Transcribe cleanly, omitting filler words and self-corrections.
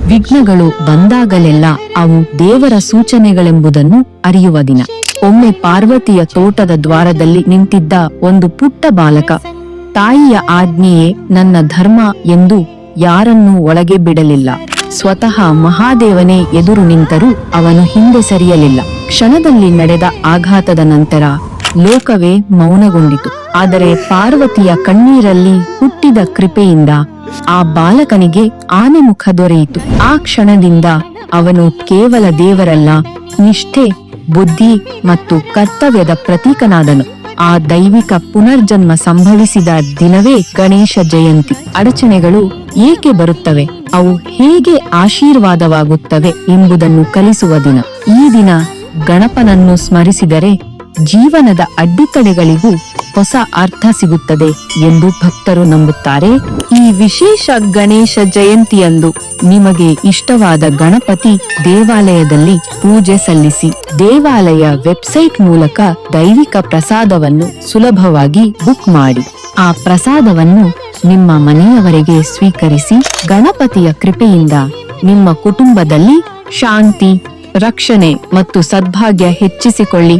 ವಿಘ್ನಗಳು ಬಂದಾಗಲೆಲ್ಲ ಅವು ದೇವರ ಸೂಚನೆಗಳೆಂಬುದನ್ನು ಅರಿಯುವ ದಿನ. ಒಮ್ಮೆ ಪಾರ್ವತಿಯ ತೋಟದ ದ್ವಾರದಲ್ಲಿ ನಿಂತಿದ್ದ ಒಂದು ಪುಟ್ಟ ಬಾಲಕ ತಾಯಿಯ ಆಜ್ಞೆಯೇ ನನ್ನ ಧರ್ಮ ಎಂದು ಯಾರನ್ನೂ ಒಳಗೆ ಬಿಡಲಿಲ್ಲ. ಸ್ವತಃ ಮಹಾದೇವನೇ ಎದುರು ನಿಂತರೂ ಅವನು ಹಿಂದೆ ಸರಿಯಲಿಲ್ಲ. ಕ್ಷಣದಲ್ಲಿ ನಡೆದ ಆಘಾತದ ನಂತರ ಲೋಕವೇ ಮೌನಗೊಂಡಿತು. ಆದರೆ ಪಾರ್ವತಿಯ ಕಣ್ಣೀರಲ್ಲಿ ಹುಟ್ಟಿದ ಕೃಪೆಯಿಂದ ಆ ಬಾಲಕನಿಗೆ ಆನೆ ಮುಖ ದೊರೆಯಿತು. ಆ ಕ್ಷಣದಿಂದ ಅವನು ಕೇವಲ ದೇವರಲ್ಲ, ನಿಷ್ಠೆ, ಬುದ್ಧಿ ಮತ್ತು ಕರ್ತವ್ಯದ ಪ್ರತೀಕನಾದನು. ಆ ದೈವಿಕ ಪುನರ್ಜನ್ಮ ಸಂಭವಿಸಿದ ದಿನವೇ ಗಣೇಶ ಜಯಂತಿ. ಅಡಚಣೆಗಳು ಏಕೆ ಬರುತ್ತವೆ, ಅವು ಹೇಗೆ ಆಶೀರ್ವಾದವಾಗುತ್ತವೆ ಎಂಬುದನ್ನು ಕಲಿಸುವ ದಿನ. ಈ ದಿನ ಗಣಪನನ್ನು ಸ್ಮರಿಸಿದರೆ ಜೀವನದ ಅಡ್ಡಿತಡೆಗಳಿಗೂ ಹೊಸ ಅರ್ಥ ಸಿಗುತ್ತದೆ ಎಂದು ಭಕ್ತರು ನಂಬುತ್ತಾರೆ. ಈ ವಿಶೇಷ ಗಣೇಶ ಜಯಂತಿಯಂದು ನಿಮಗೆ ಇಷ್ಟವಾದ ಗಣಪತಿ ದೇವಾಲಯದಲ್ಲಿ ಪೂಜೆ ಸಲ್ಲಿಸಿ. ದೇವಾಲಯ ವೆಬ್ಸೈಟ್ ಮೂಲಕ ದೈವಿಕ ಪ್ರಸಾದವನ್ನು ಸುಲಭವಾಗಿ ಬುಕ್ ಮಾಡಿ ಆ ಪ್ರಸಾದವನ್ನು ನಿಮ್ಮ ಮನೆಯವರೆಗೆ ಸ್ವೀಕರಿಸಿ. ಗಣಪತಿಯ ಕೃಪೆಯಿಂದ ನಿಮ್ಮ ಕುಟುಂಬದಲ್ಲಿ ಶಾಂತಿ, ರಕ್ಷಣೆ ಮತ್ತು ಸದ್ಭಾಗ್ಯ ಹೆಚ್ಚಿಸಿಕೊಳ್ಳಿ.